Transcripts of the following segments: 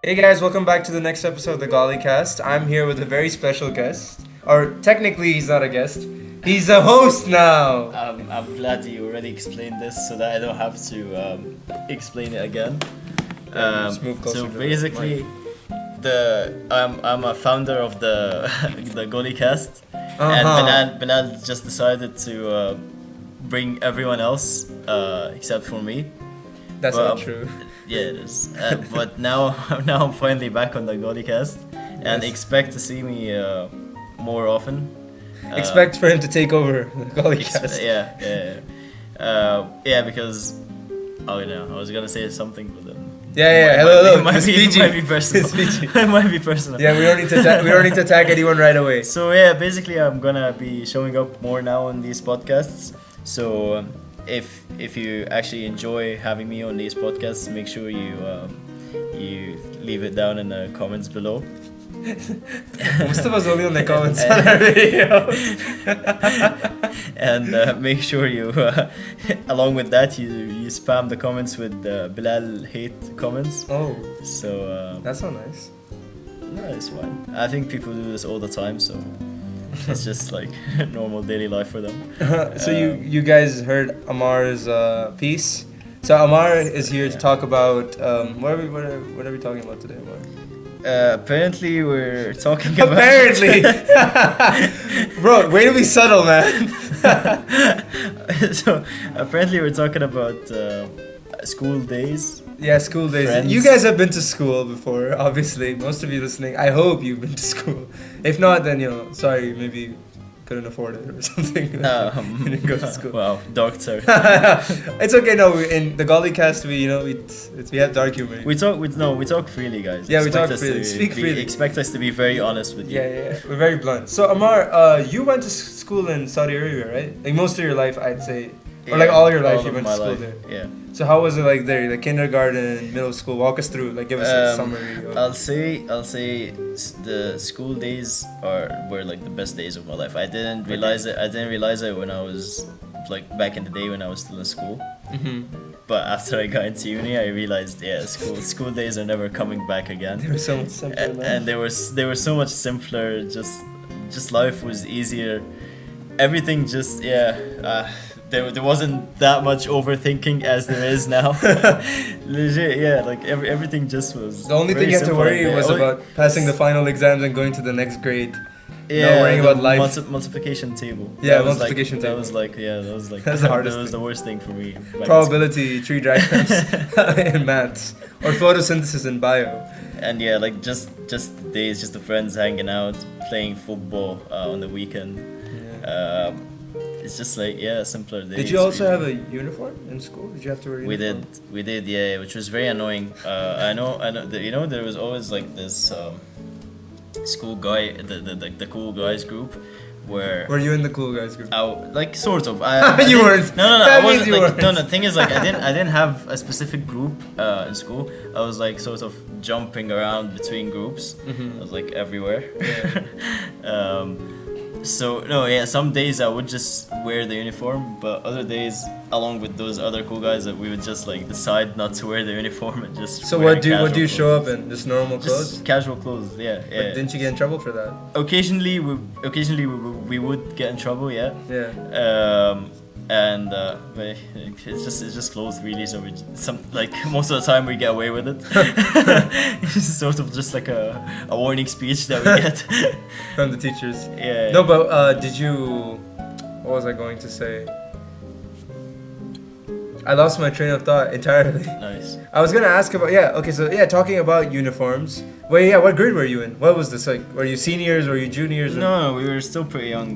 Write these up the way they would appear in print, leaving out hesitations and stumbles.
Hey guys, welcome back to the next episode of the GoliCast. I'm here with a very special guest. Or technically he's not a guest. He's a host now. I'm glad you already explained this so that I don't have to explain it again. Just move closer So to the basically, I'm a founder of the the GoliCast, and Bilal just decided to bring everyone else except for me. That's Well, not true. Yeah, it is. But now I'm finally back on the GoliCast, and Yes. expect to see me more often. Expect for him to take over the GoliCast. Yeah, because I was gonna say something, but then Yeah. it Hello. might It's be, PG. it might be personal. It's PG. It might be personal. Yeah, we don't need to tag anyone right away. So yeah, basically, I'm gonna be showing up more now on these podcasts. So if you actually enjoy having me on these podcasts, make sure you leave it down in the comments below. Mustapha's only on the comments on our video. And make sure you, along with that, you spam the comments with Bilal hate comments. Oh, So that's so nice. no, it's fine. I think people do this all the time, so it's just like normal daily life for them. So you guys heard Ammar's piece. So Ammar is here to talk about what are we talking about today, Ammar? Apparently, we're talking about. Apparently, bro, way to be subtle, man. So apparently, we're talking about school days. Yeah, school days. Friends. You guys have been to school before, obviously. Most of you listening, I hope you've been to school. If not, then sorry, maybe couldn't afford it or something. You didn't go to school. Wow, dark side. It's okay. No, in the GoliCast, we have dark humor. We talk freely, guys. Yeah, we Expect talk us freely. to Speak be- freely. Expect us to be very honest with you. Yeah, we're very blunt. So Ammar, you went to school in Saudi Arabia, right? Like most of your life, I'd say, or like all your life, you of went to my school life, there. Yeah. So how was it like there? Like kindergarten, middle school? Walk us through. Like give us a summary. I'll say the school days were like the best days of my life. I didn't realize it when I was like back in the day when I was still in school. Mm-hmm. But after I got into uni, I realized school days are never coming back again. They were so much simpler. And they were so much simpler. Just life was easier. Everything just there wasn't that much overthinking as there is now. Legit, yeah, like everything just was. The only very thing you had to simple. worry Yeah, was only- about passing the final exams and going to the next grade. Yeah, worrying the about life. multiplication table. Yeah, That was multiplication like, table. That was like That's the hardest That was thing. the worst thing for me. back in school. Probability, tree diagrams in maths, or photosynthesis in bio. And yeah, like just the days, just the friends hanging out, playing football on the weekend. Yeah. It's just like simpler days. Did you also really. have a uniform in school? Did you have to wear a uniform? We did, yeah, which was very annoying. I know, there was always like this school guy, the cool guys group, where Were you in the cool guys group? like sort of. You weren't. No, That I means wasn't. you Like, no, weren't. the thing is, like, I didn't have a specific group in school. I was like sort of jumping around between groups. Mhm. I was like everywhere. So no, yeah. Some days I would just wear the uniform, but other days, along with those other cool guys, that we would just like decide not to wear the uniform and just. So wear what do you casual show clothes. up in? Just normal clothes? Just casual clothes, yeah. But didn't you get in trouble for that? Occasionally, we would get in trouble, yeah. Yeah. But it's just clothes really. So like most of the time we get away with it. It's sort of just like a warning speech that we get. From the teachers. Yeah. No, but did you? What was I going to say? I lost my train of thought entirely. Nice. I was gonna ask about talking about uniforms. What grade were you in? What was this like? Were you seniors? Were you juniors? No, we were still pretty young.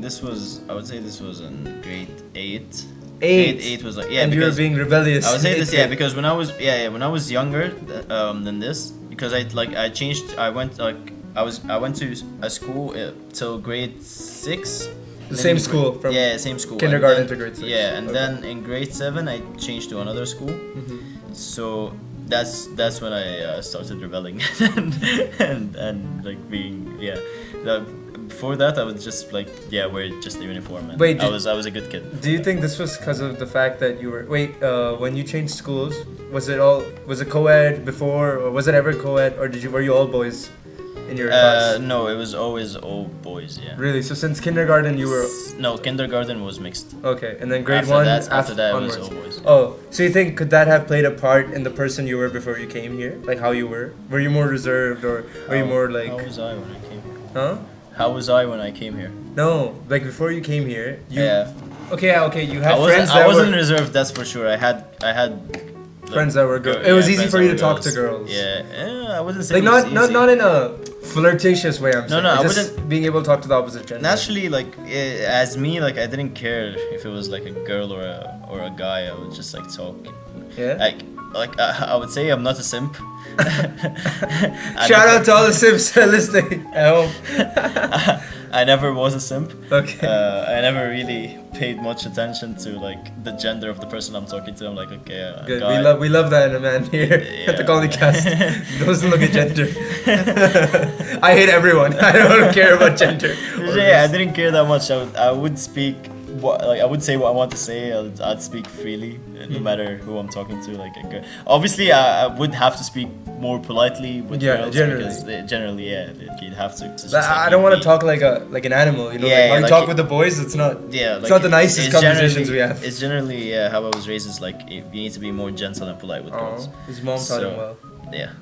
I would say this was in grade 8. Eight. Grade 8 was like And you were because being rebellious. I would say in this, eighth grade. because when I was younger than this, because I changed. I went to a school till grade 6. The same school from same school. kindergarten And then- to grade 6. Yeah, and Okay. then in grade 7 I changed to another school. Mhm. So that's when I started rebelling and like being before that, I would just like wear just the uniform. And Wait, I was a good kid. Do you think this was because of the fact that you were when you changed schools, was it co-ed before, or was it ever co-ed, or were you all boys in your class? No, it was always all boys. Yeah. Really? So since kindergarten you were? No, kindergarten was mixed. Okay, and then grade After one. after that, onwards. it was all boys. Oh, so you think could that have played a part in the person you were before you came here? Like how you were? Were you more reserved, or were you more like? How was I when I came here? Huh? How was I when I came here? No, like before you came here. Yeah. Okay. You had friends I that wasn't were reserved. That's for sure. I had. friends that were girls. It was easy for you to talk to girls. Yeah, I wouldn't say Like it was not easy. in a flirtatious way. I'm saying. No, I Just wouldn't- being able to talk to the opposite gender. Naturally, like as me, like I didn't care if it was like a girl or a guy. I would just like talk. Yeah. Like I would say I'm not a simp. Shout out to all the simps listening at home. I never was a simp. Okay. I never really paid much attention to like the gender of the person I'm talking to. I'm like, okay, a Good. guy. We love that in a man here at the GoliCast. Doesn't look at gender. I hate everyone. I don't care about gender. Yeah, I didn't care that much. I would speak I would say what I want to say. I'd speak freely, no matter who I'm talking to. Like a girl. Obviously, I would have to speak more politely with girls because generally, you'd have to. It's just, I don't want to talk like an animal. You know, like how you talk with the boys. It's not. Yeah, it's not the nicest conversations we have. It's generally how I was raised. Is like you need to be more gentle and polite with girls. His mom taught him well. Yeah.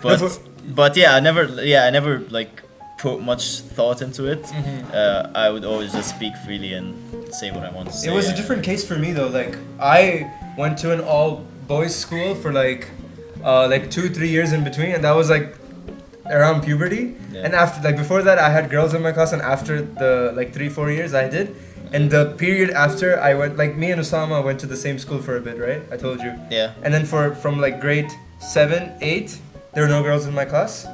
but I never like put much thought into it. I would always just speak freely and say what I want to say. It was a different case for me though. Like I went to an all boys school for like 2-3 years in between, and that was like around puberty. Yeah. And after, like before that, I had girls in my class, and after the like 3-4 years I did. And the period after, I went, like me and Osama went to the same school for a bit, right? I told you. Yeah. And then from like grade 7, 8, there were no girls in my class.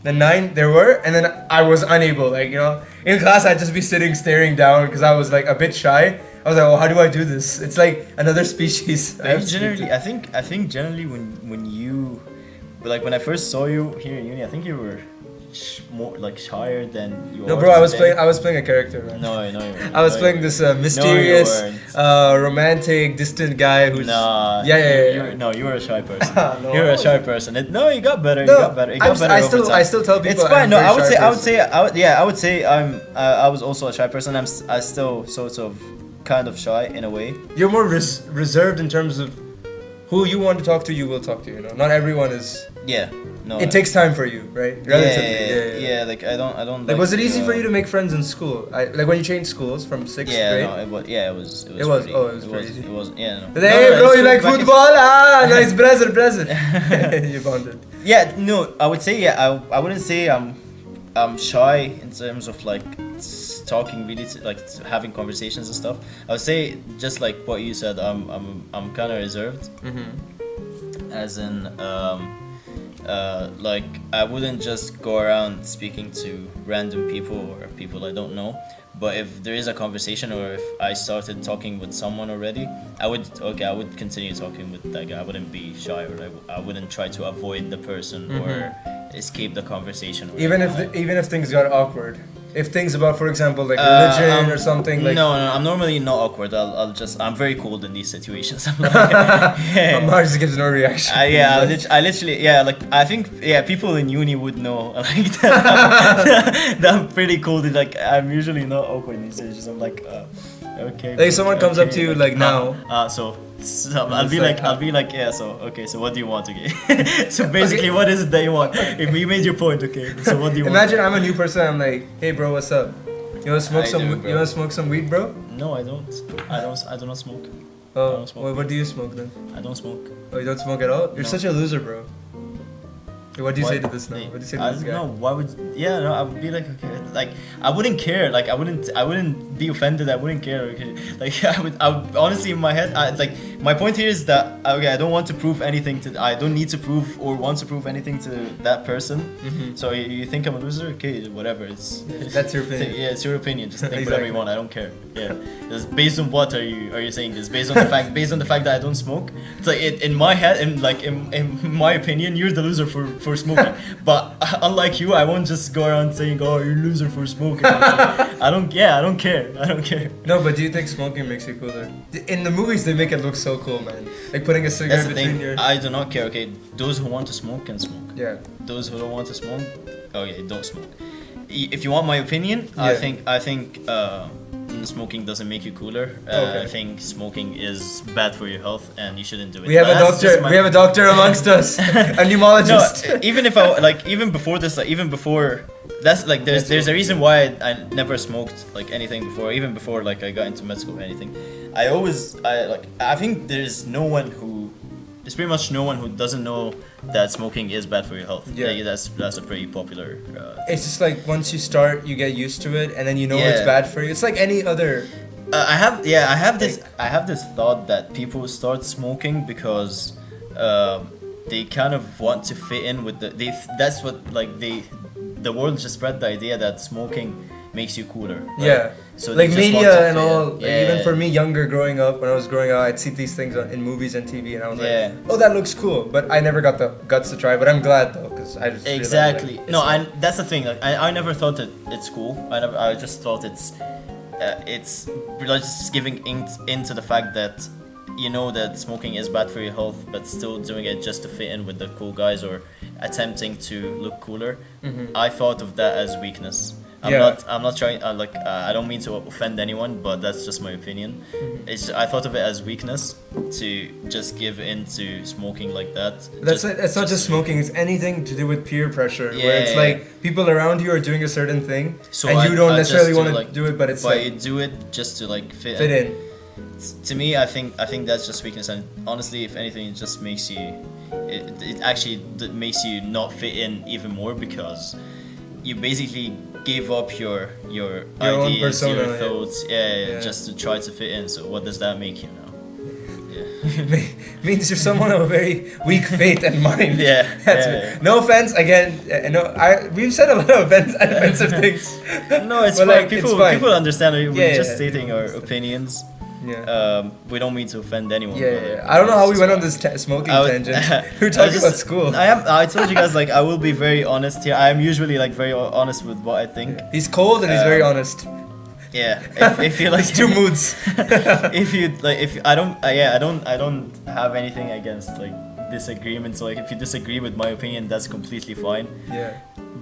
Then 9, there were, and then I was unable, like, you know, in class I'd just be sitting staring down because I was like a bit shy. I was like, oh, how do I do this? It's like another species. I think generally when you, like when I first saw you here in uni, I think you were more like shyer than you are. No, bro, I was playing a character, man. No, you weren't. I was playing this mysterious, romantic, distant guy who's. Nah. Yeah. You were a shy person. No, you were a shy person. You got better. No, you got better. It got better over time. I still tell people. It's fine. No, I would say I I was also a shy person. I still sort of kind of shy in a way. You're more reserved in terms of who you want to talk to. You will talk to. You know, not everyone is. Yeah. No. It takes time for you, right? Relatively. Yeah. Like I don't. Like, was it easy for you to make friends in school? Like when you changed schools from 6th grade? No, it was. Yeah, it was. It was. Oh, it was pretty easy. It was. Yeah. No. Hey, bro, you like football? Nice, brother. You bonded. Yeah. No, I would say I wouldn't say I'm shy in terms of like talking really having conversations and stuff. I would say just like what you said. I'm kind of reserved. As in like I wouldn't just go around speaking to random people or people I don't know. But if there is a conversation or if I started talking with someone already, I would continue talking with that guy. I wouldn't be shy, or I wouldn't try to avoid the person or escape the conversation. Even if things got awkward. If things about, for example, like religion or something like. No, I'm normally not awkward. I'm very cold in these situations. I'm like, Ammar just gives no reaction. I literally, like I think, people in uni would know, like that I'm pretty cold. Like I'm usually not awkward in these situations. I'm like, okay. Like someone comes up to you like now. So I'll be like, yeah. So okay. So what do you want? Okay. So basically, what is it that you want? If you made your point, okay. So what do you want? Imagine I'm a new person. I'm like, hey, bro, what's up? You wanna smoke some weed, bro? No, I don't. I do not smoke. Oh, well, what do you smoke then? I don't smoke. Oh, you don't smoke at all? You're such a loser, bro. What do you say to this now? What do you say to this guy? No, why would? Yeah, no, I would be like, okay, like I wouldn't care. Like I wouldn't be offended. I wouldn't care. Okay? Like I would honestly in my head, like My point here is that okay, I don't want to prove anything to. I don't need to prove or want to prove anything to that person. So you think I'm a loser? Okay, whatever. It's That's your opinion. Yeah, it's your opinion. Just think whatever you Exactly. want. I don't care. Yeah. It's based on what are you saying this? Based on the fact that I don't smoke. It's like in my head, in my opinion, you're the loser for smoking. But unlike you, I won't just go around saying, "Oh, you're a loser for smoking." I don't care. No, but do you think smoking makes you cooler? In the movies, they make it look so cool, man. Like putting a cigarette That's the between thing. your... I do not care. Okay, those who want to smoke can smoke. Yeah. Those who don't want to smoke, okay, don't smoke. If you want my opinion, Yeah. I think smoking doesn't make you cooler. Okay. I think smoking is bad for your health, and you shouldn't do it. We have a That's doctor. just my- We have a doctor amongst us, a pneumologist. No, even if I even before this, even before that's there's a reason why I never smoked anything before, even before I got into med school or anything. I think there's pretty much no one who doesn't know that smoking is bad for your health. Yeah. That's a pretty popular. It's just like once you start, you get used to it, and then you know Yeah. it's bad for you. It's like any other. I have this thought that people start smoking because they kind of want to fit in with that's what the world just spread the idea that smoking makes you cooler. Right? Yeah. So they Like just want media to and fit all. in. Like Yeah. even for me, younger growing up, when I was growing up, I'd see these things in movies and TV, and I was Yeah. like, "Oh, that looks cool," but I never got the guts to try. But I'm glad though, because I just realized, Exactly. like, No, it's that's the thing. I never thought that it's cool. I just thought it's just giving into the fact that you know that smoking is bad for your health, but still doing it just to fit in with the cool guys or attempting to look cooler. I thought of that as weakness. I'm not trying. I don't mean to offend anyone, but that's just my opinion. I thought of it as weakness to just give in to smoking like that. It's not just smoking. It's anything to do with peer pressure, where it's Yeah. like people around you are doing a certain thing, So and you I don't just necessarily do, want to do it, but it's but like you do it just to fit in. To me, I think that's just weakness, and honestly, if anything, it just makes you. It actually makes you not fit in even more because you basically gave up your own ideas, persona, your yeah. thoughts, just to try to fit in. So what does that make you now? Yeah. Means you're someone of a very weak faith and mind. Yeah, That's yeah, it. yeah. No offense, again. We've said a lot of offensive things. No, it's But, fine. like, it's fine. People understand. We're Yeah, just yeah. stating our opinions. Yeah. We don't mean to offend anyone. Yeah, but, yeah. I don't know how we went on this smoking I would- tangent. We were I talking just- about school. I told you guys I will be very honest here. I am usually very honest with what I think. He's cold and he's very honest. Yeah. If you like There's two moods. if I don't have anything against disagreements. So if you disagree with my opinion, that's completely fine. Yeah.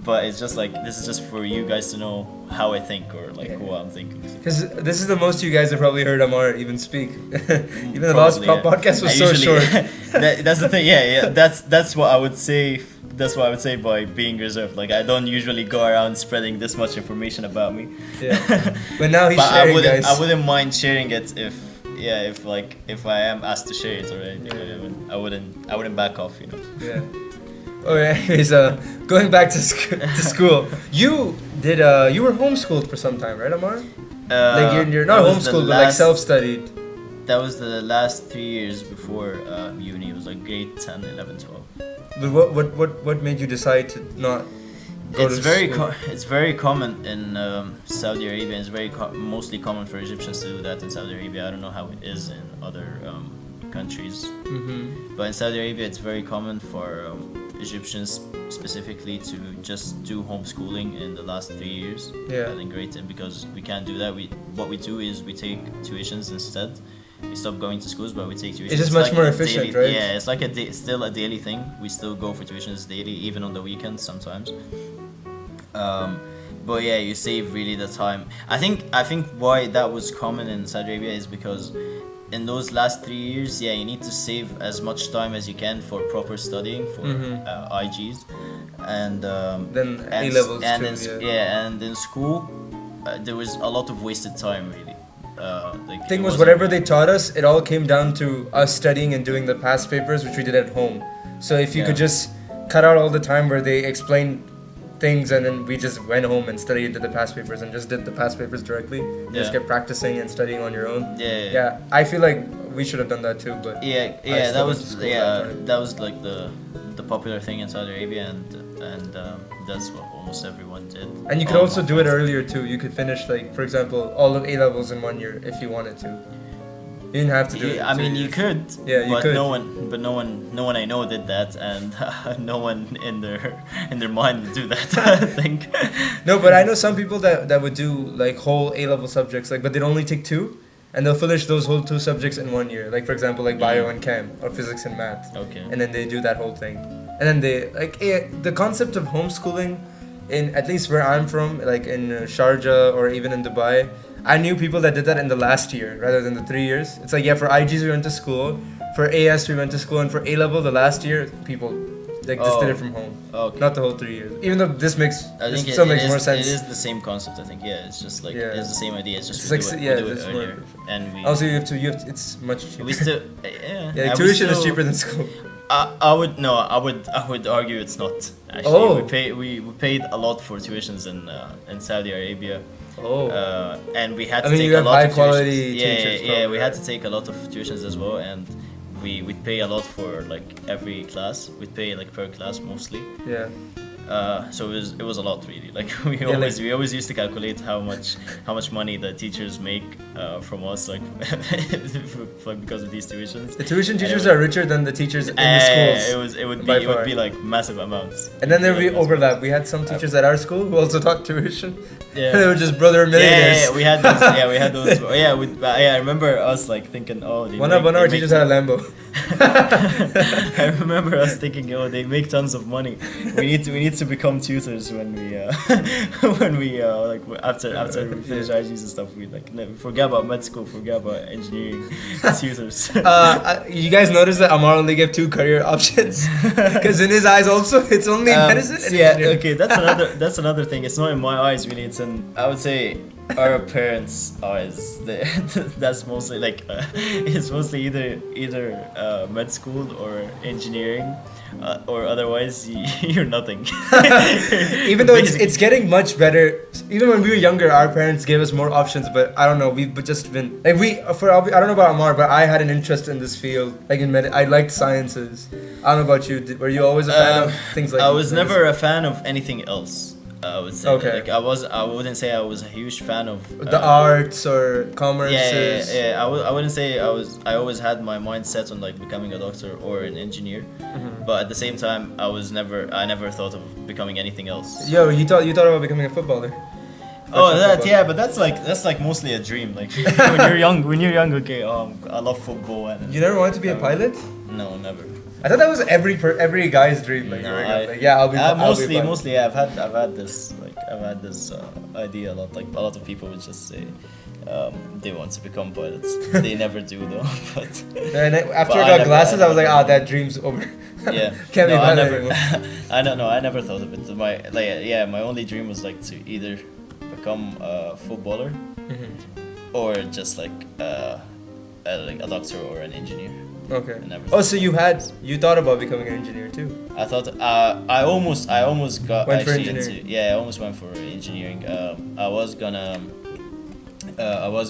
But it's just this is just for you guys to know how I think or what I'm thinking. Because this is the most you guys have probably heard Ammar even speak. Even the last Probably, yeah. podcast was I so usually- short. That's the thing. Yeah. That's what I would say. That's what I would say by being reserved. I don't usually go around spreading this much information about me. Yeah. But now he's But sharing, guys. I wouldn't mind sharing it if I am asked to share it or anything. I wouldn't back off. Yeah. Oh, anyways, going back to school. You were homeschooled for some time, right, Ammar? You're not that was the homeschooled, but last- self-studied. That was the last 3 years before uni. It was grade 10, 11, 12. But what made you decide to not go It's to very school? it's very common in Saudi Arabia. It's very mostly common for Egyptians to do that in Saudi Arabia. I don't know how it is in other countries, but in Saudi Arabia, it's very common for Egyptians specifically to just do homeschooling in the last 3 years. Yeah. In grade 10, because we can't do that. What we do is we take tuitions instead. We stop going to schools, but we take tuitions. It's just much more efficient, daily, right? Yeah, it's still a daily thing. We still go for tuitions daily, even on the weekends sometimes. But yeah, you save really the time. I think why that was common in Saudi Arabia is because in those last 3 years, you need to save as much time as you can for proper studying for IGs, and Then A-levels and too, and in school, there was a lot of wasted time really. Thing was, whatever they taught us, it all came down to us studying and doing the past papers, which we did at home. So if you could just cut out all the time where they explained things and then we just went home and studied, did the past papers and just did the past papers directly. You just kept practicing and studying on your own. Yeah. I feel like we should have done that too, but Yeah, I yeah, still that went to was school that time. that was like the popular thing in Saudi Arabia, and that's what almost everyone did. And you could All also my do it friends. earlier too. You could finish, like, for example, all of A levels in 1 year if you wanted to. You didn't have to do it. in I 2 mean, you years. could. Yeah, you but could. No one I know did that, and no one in their mind would do that. I think. No, but I know some people that would do like whole A level subjects, like, but they'd only take 2, and they'll finish those whole 2 subjects in 1 year. Like, for example, like bio and chem or physics and math. Okay. And then they do that whole thing, and then they like the concept of homeschooling, in at least where I'm from, like in Sharjah or even in Dubai. I knew people that did that in the last year rather than the 3 years. It's like, yeah, for IGs we went to school, for AS we went to school, and for A level the last year people like just did it from home. Okay. Not the whole 3 years. Even though this I think still it makes is, more sense. It is the same concept. I think. Yeah, it's just like Yeah. it's the same idea. It's just It's we like, do it, yeah, we do it it's more earlier, efficient. and we. Also, it's much cheaper. We still, yeah. Yeah, we tuition is still- cheaper than school. I would argue it's not. Actually, Oh. we paid a lot for tuitions in Saudi Arabia. Oh. And we had to I mean, take you a have lot high of quality tuitions. teachers, Yeah, probably, we had right? to take a lot of tuitions as well, and we'd pay a lot for like every class. We'd pay like per class mostly. Yeah. So it was a lot really. Like we always used to calculate how much money the teachers make from us, like because of these tuitions. The tuition And it teachers would- are richer than the teachers in the schools. It would by be far. like massive amounts. And then there would be Like, overlap. We had some teachers at our school who also taught tuition. Yeah. They were just brother millionaires. Yeah, we had those. Yeah, we had those. Yeah, I remember us like thinking, oh, One of our teachers had a Lambo. I remember us thinking, oh, they make tons of money. We need to become tutors when we like after we finish IGs and stuff. We like forget about med school, forget about engineering, tutors. You guys noticed that Ammar only gave 2 career options? Because in his eyes also, it's only medicine and Yeah, engineering. okay, that's another thing. It's not in my eyes really. It's in, I would say, our parents' eyes. That's mostly like it's mostly either med school or engineering, or otherwise you're nothing. Even though Basically. it's getting much better. Even when we were younger, our parents gave us more options. But I don't know, we've just been like I don't know about Ammar, but I had an interest in this field. Like in I liked sciences. I don't know about you. Were you always a fan of things like? I was never a fan of anything else. I would say. Okay. Like I wouldn't say I was a huge fan of The arts or commerce. Yeah. I wouldn't say I was. I always had my mind set on like becoming a doctor or an engineer, but at the same time, I never thought of becoming anything else. Yo, you thought about becoming a footballer? Oh, but that's like mostly a dream. Like when you're young, okay, I love football and. You never wanted to be a pilot? No, never. I thought that was every guy's dream. Like, No, growing up. Like, yeah, I'll be mostly yeah, I've had this idea a lot. Like a lot of people would just say they want to become pilots. They never do though. But And after But I I got never- glasses, I I was like, never- that dream's over. yeah, Can't be no, I pilot never. anymore. I don't know. I never thought of it. My only dream was like to either become a footballer or just like a doctor or an engineer. Okay. I never Oh, so you thought about becoming an engineer too? I thought I almost got Went for actually engineering. into, yeah, I almost went for engineering. I was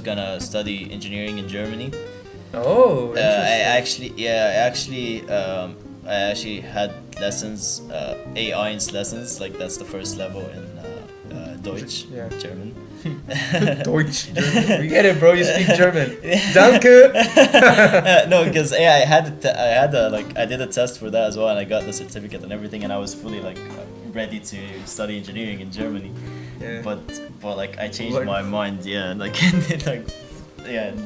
gonna study engineering in Germany. Oh, I interesting. actually had lessons, A1 lessons, like that's the first level in Deutsch, Yeah. German. Deutsch. German. We get it, bro. You speak German. Danke. No, because I did a test for that as well, and I got the certificate and everything, and I was fully like ready to study engineering in Germany. Yeah. But like I changed What? my mind, yeah, like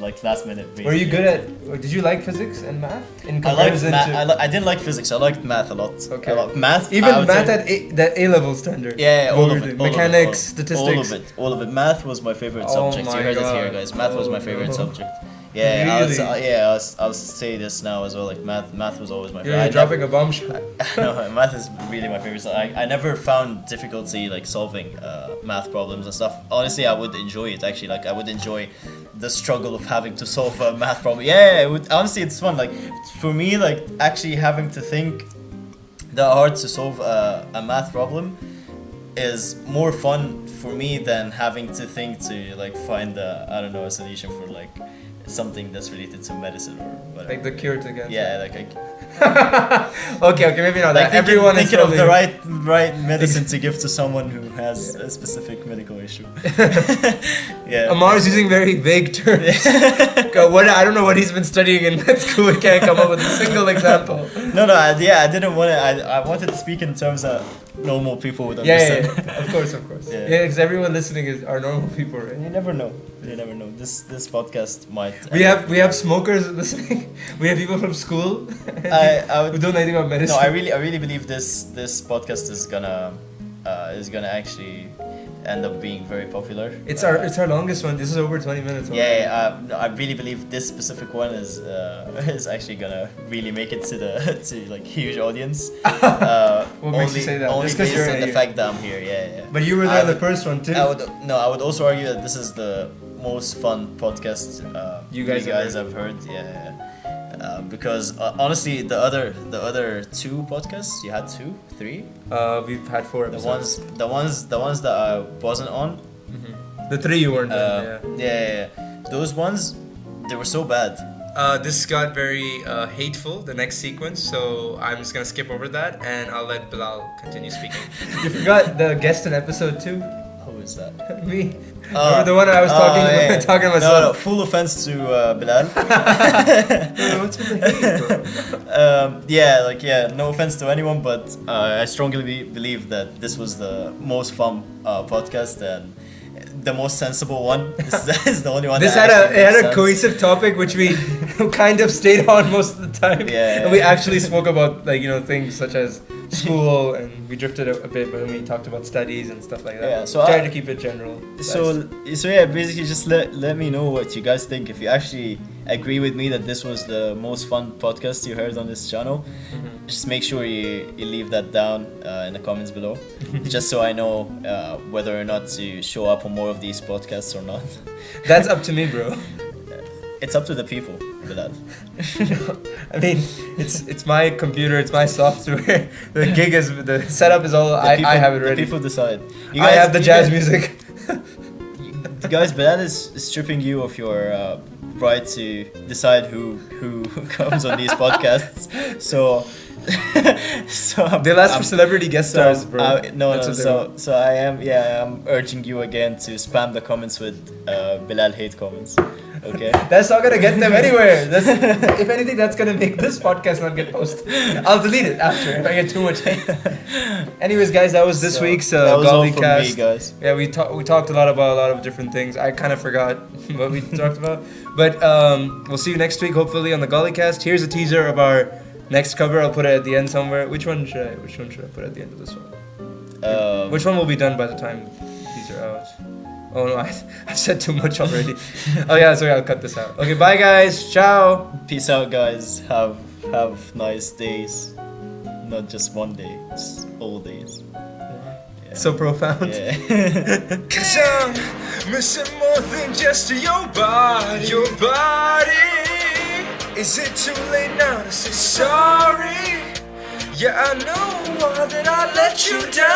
like last minute. Basically. Were you good at? Or did you like physics and math? In I liked comparison math. to I didn't like physics. I liked math a lot. Okay. I liked math. I even would math say- at that A level standard. Yeah, What all were of you it. doing? Mechanics, statistics. All of it. Math was my favorite Oh subject. You my heard it here, God. guys. Math was my Oh, favorite no. subject. Yeah, Really? I'll say this now as well. Like math was always my You're favorite. dropping a bombshell. No, math is really my favorite. I never found difficulty like solving math problems and stuff. Honestly, I would enjoy it actually. Like I would enjoy the struggle of having to solve a math problem. Yeah, it would, honestly, it's fun. Like for me, like actually having to think that hard to solve a math problem is more fun for me than having to think to like find a, I don't know, a solution for like something that's related to medicine or whatever. Like the cure to cancer. Yeah, like Okay, maybe not like that. Everyone is thinking of probably... the right medicine to give to someone who has a specific medical issue. Yeah. Ammar is using very vague terms. I don't know what he's been studying in med school. We can't come up with a single example. No, I didn't want to. I wanted to speak in terms that normal people would understand. Yeah. Of course. Yeah. Yeah, because everyone listening are normal people, right? You never know. This podcast might. We have smokers listening. We have people from school who don't know anything about medicine. No, I really believe this podcast is gonna actually end up being very popular. It's our longest one. This is over 20 minutes. No, I really believe this specific one is actually gonna really make it to like huge audience. What makes you say that? Only Just 'cause based you're on the here. fact that I'm here. Yeah. But you were there the first one too. I would also argue that this is the most fun podcast You guys have heard. Yeah. Because honestly, the other two podcasts, you had 2, 3. We've had 4 episodes. The ones that I wasn't on. Mm-hmm. The 3 you weren't on. Yeah. Those ones, they were so bad. This got very hateful, the next sequence, so I'm just gonna skip over that and I'll let Bilal continue speaking. You forgot the guest in episode 2? Who is that? Me. Remember the one I was talking to myself? No, full offense to Bilal. What's with the hate, bro? No offense to anyone, but I strongly believe that this was the most fun podcast and the most sensible one. This is the only one. This that had a cohesive topic which we kind of stayed on most of the time. Yeah. And we actually spoke about things such as school, and we drifted a bit when we talked about studies and stuff like that. Yeah, so tried to keep it general. So basically just let me know what you guys think. If you actually agree with me that this was the most fun podcast you heard on this channel, just make sure you leave that down in the comments below, just so I know whether or not to show up on more of these podcasts or not. That's up to me, bro. It's up to the people, Bilal. I mean, it's my computer, it's my software. The setup is all I have it ready. The people decide. I have the jazz music. Guys, Bilal is stripping you of your right to decide who comes on these podcasts. So They'll ask for celebrity guest stars, bro. I'm urging you again to spam the comments with Bilal hate comments. Okay. That's not gonna get them anywhere. If anything, that's gonna make this podcast not get posted. I'll delete it after if I get too much hate. Anyways, guys, that was this week's GoliCast. Guys. Yeah, we talked a lot about a lot of different things. I kind of forgot what we talked about, but we'll see you next week, hopefully, on the GoliCast. Here's a teaser of our next cover. I'll put it at the end somewhere. Which one should I put at the end of this one? Which one will be done by the time these are out? Oh no, I've said too much already. Sorry, I'll cut this out. Okay, bye guys. Ciao. Peace out, guys. Have nice days. Not just one day, it's all days. Yeah. So profound. Yeah. 'Cause I'm missing more than just your body. Your body. Is it too late now to say sorry? Yeah, I know that I let you down.